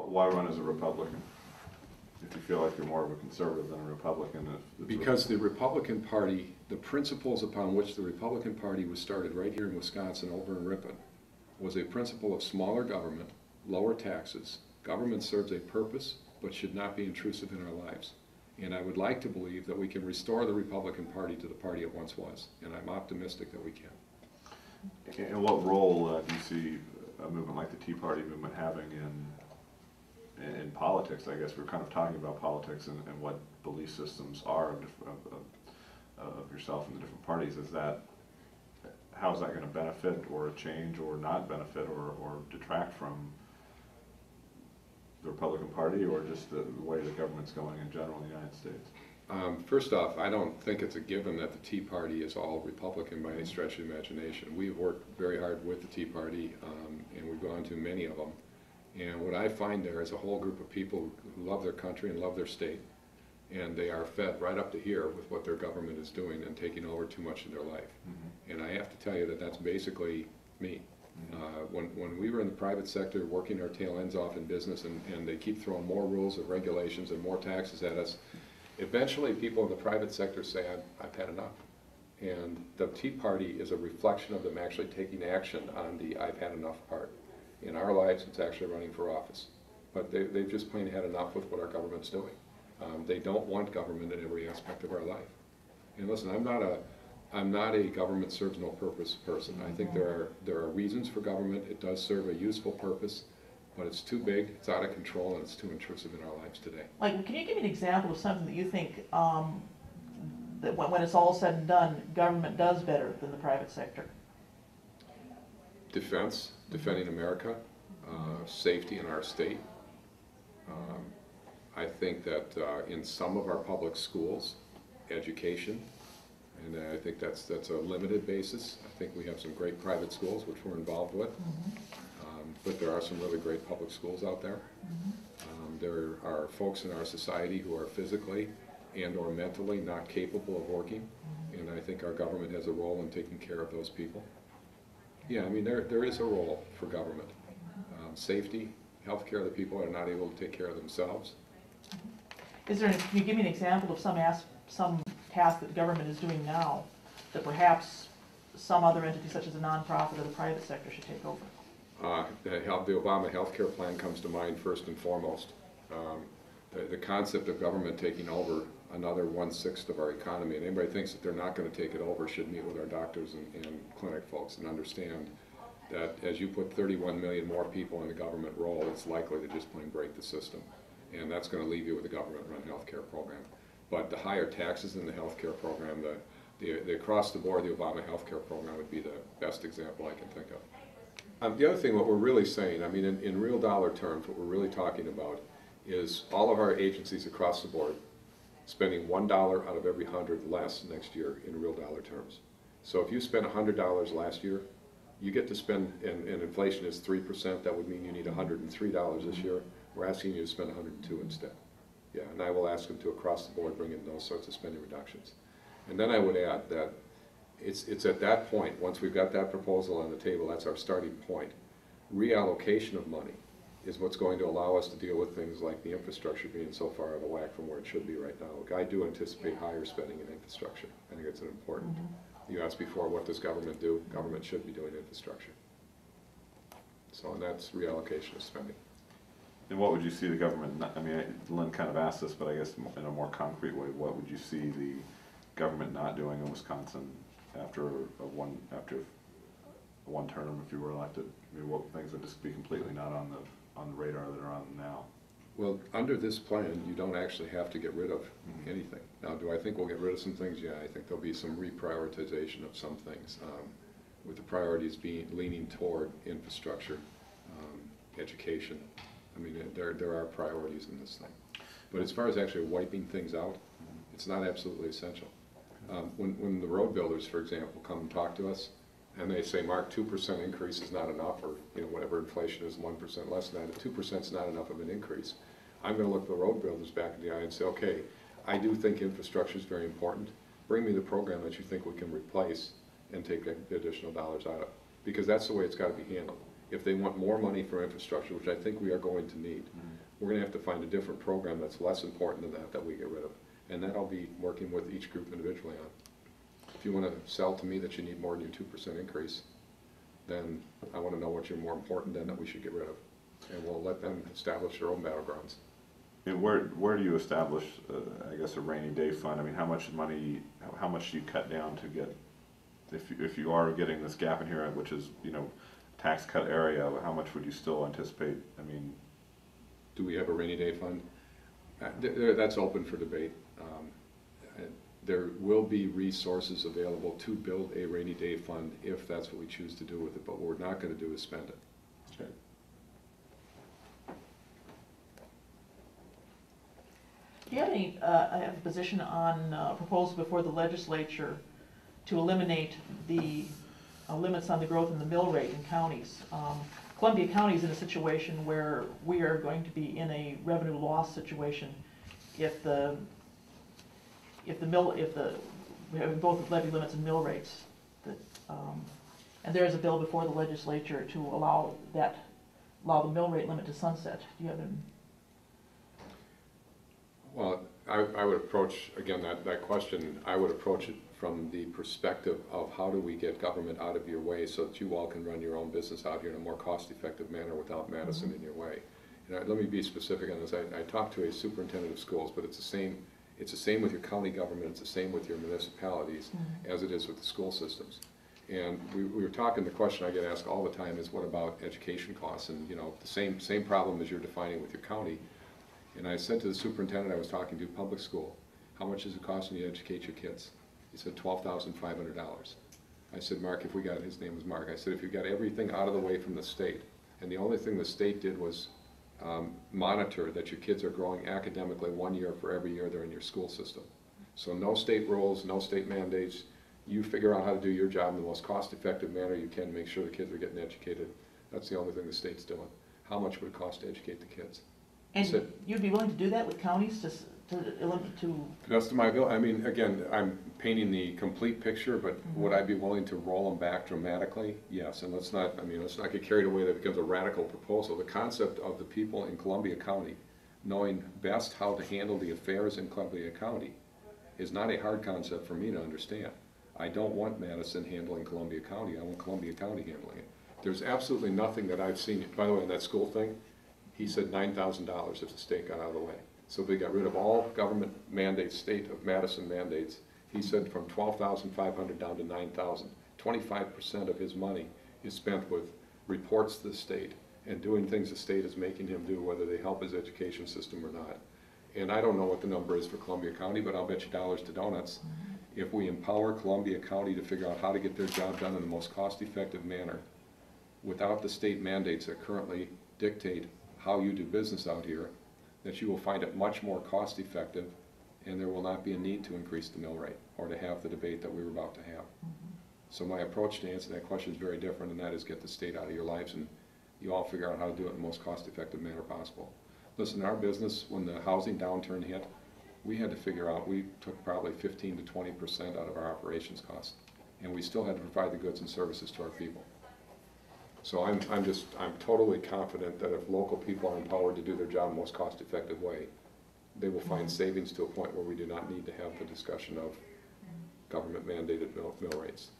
Why run as a Republican? If you feel like you're more of a conservative than a Republican? Because the Republican Party, the principles upon which the Republican Party was started right here in Wisconsin over in Ripon, was a principle of smaller government, lower taxes. Government serves a purpose, but should not be intrusive in our lives. And I would like to believe that we can restore the Republican Party to the party it once was, and I'm optimistic that we can. And what role do you see a movement like the Tea Party movement having in politics? I guess we're kind of talking about politics and what belief systems are of yourself and the different parties. How is that going to benefit or change or not benefit or detract from the Republican Party or just the way the government's going in general in the United States? First off, I don't think it's a given that the Tea Party is all Republican by any stretch of the imagination. We've worked very hard with the Tea Party, and we've gone to many of them. And what I find there is a whole group of people who love their country and love their state, and they are fed right up to here with what their government is doing and taking over too much of their life. Mm-hmm. And I have to tell you that that's basically me. Mm-hmm. When we were in the private sector working our tail ends off in business and they keep throwing more rules and regulations and more taxes at us, eventually people in the private sector say, I've had enough. And the Tea Party is a reflection of them actually taking action on the I've had enough part. In our lives, it's actually running for office. But they've just plain had enough with what our government's doing. They don't want government in every aspect of our life. And listen, I'm not a government serves no purpose person. I think there are reasons for government. It does serve a useful purpose, but it's too big, it's out of control, and it's too intrusive in our lives today. Like, can you give me an example of something that you think that when it's all said and done, government does better than the private sector? Defense, defending America, safety in our state. I think that in some of our public schools, education, and I think that's a limited basis. I think we have some great private schools which we're involved with, but there are some really great public schools out there. There are folks in our society who are physically and or mentally not capable of working, and I think our government has a role in taking care of those people. Yeah, I mean, there is a role for government. Safety, health care of the people that are not able to take care of themselves. Can you give me an example of some task that the government is doing now that perhaps some other entity such as a nonprofit or the private sector should take over? The Obama health care plan comes to mind first and foremost. The concept of government taking over another 1/6 of our economy, and anybody thinks that they're not going to take it over should meet with our doctors and clinic folks and understand that as you put 31 million more people in the government role, it's likely to just plain break the system. And that's going to leave you with a government-run health care program. But the higher taxes in the health care program, the across the board, the Obama health care program would be the best example I can think of. The other thing, what we're really saying, I mean, in real dollar terms, what we're really talking about is all of our agencies across the board spending $1 out of every 100 less next year in real dollar terms. So if you spent $100 last year, you get to spend, and inflation is 3%, that would mean you need $103 this year. We're asking you to spend $102 instead. Yeah, and I will ask them to across the board bring in those sorts of spending reductions. And then I would add that it's at that point, once we've got that proposal on the table, that's our starting point. Reallocation of money is what's going to allow us to deal with things like the infrastructure being so far out of whack from where it should be right now. I do anticipate higher spending in infrastructure. I think it's an important. You asked before, what does government do? Government should be doing infrastructure. So, and that's reallocation of spending. And what would you see the government, I mean, Lynn kind of asked this, but I guess in a more concrete way, what would you see the government not doing in Wisconsin after one term if you were elected? I mean, what things would just be completely not on the radar that are on now? Well, under this plan, you don't actually have to get rid of anything. Now, do I think we'll get rid of some things? Yeah, I think there'll be some reprioritization of some things, with the priorities leaning toward infrastructure, education. I mean, there are priorities in this thing. But as far as actually wiping things out, it's not absolutely essential. When the road builders, for example, come and talk to us, and they say, Mark, 2% increase is not enough, or whatever inflation is 1% less than that, if 2% is not enough of an increase, I'm going to look the road builders back in the eye and say, okay, I do think infrastructure is very important. Bring me the program that you think we can replace and take the additional dollars out of. Because that's the way it's got to be handled. If they want more money for infrastructure, which I think we are going to need, we're gonna have to find a different program that's less important than that we get rid of. And that I'll be working with each group individually on. If you wanna sell to me that you need more than your 2% increase, then I wanna know what you're more important than that we should get rid of. And we'll let them establish their own battlegrounds. And where do you establish, I guess, a rainy day fund? I mean, how much money, how much do you cut down to get, if you are getting this gap in here, which is, you know, tax cut area, how much would you still anticipate? I mean, do we have a rainy day fund? That's open for debate. There will be resources available to build a rainy day fund if that's what we choose to do with it, but what we're not going to do is spend it. okay. Do you have any, I have a position on proposal before the legislature to eliminate the limits on the growth in the mill rate in counties? Columbia County is in a situation where we are going to be in a revenue loss situation if we have both levy limits and mill rates. And there is a bill before the legislature to allow the mill rate limit to sunset. Do you have an? Well, I would approach, again, that question, I would approach it from the perspective of how do we get government out of your way so that you all can run your own business out here in a more cost-effective manner without Madison in your way. And let me be specific on this. I talked to a superintendent of schools, but it's the same with your county government, it's the same with your municipalities as it is with the school systems. And we were talking, the question I get asked all the time is, what about education costs? And, you know, the same problem as you're defining with your county. And I said to the superintendent I was talking to, public school, how much is it costing you to educate your kids? He said $12,500. I said, Mark, if we got, his name was Mark, I said, if you got everything out of the way from the state, and the only thing the state did was monitor that your kids are growing academically 1 year for every year they're in your school system. So no state rules, no state mandates. You figure out how to do your job in the most cost-effective manner you can, make sure the kids are getting educated. That's the only thing the state's doing. How much would it cost to educate the kids? And you'd be willing to do that with counties to That's to my ability. I mean, again, I'm painting the complete picture, but would I be willing to roll them back dramatically? Yes, and let's not get carried away that it becomes a radical proposal. The concept of the people in Columbia County knowing best how to handle the affairs in Columbia County is not a hard concept for me to understand. I don't want Madison handling Columbia County. I want Columbia County handling it. There's absolutely nothing that I've seen. By the way, in that school thing, he said $9,000 if the state got out of the way. So they got rid of all government mandates, state of Madison mandates. He said from $12,500 down to $9,000. 25% of his money is spent with reports to the state and doing things the state is making him do, whether they help his education system or not. And I don't know what the number is for Columbia County, but I'll bet you dollars to donuts. If we empower Columbia County to figure out how to get their job done in the most cost-effective manner without the state mandates that currently dictate how you do business out here, that you will find it much more cost-effective, and there will not be a need to increase the mill rate or to have the debate that we were about to have. So my approach to answer that question is very different, and that is get the state out of your lives and you all figure out how to do it in the most cost-effective manner possible. Listen, our business, when the housing downturn hit, we had to figure out, we took probably 15 to 20% out of our operations costs, and we still had to provide the goods and services to our people. So I'm totally confident that if local people are empowered to do their job in the most cost-effective way, they will find savings to a point where we do not need to have the discussion of government-mandated mill rates.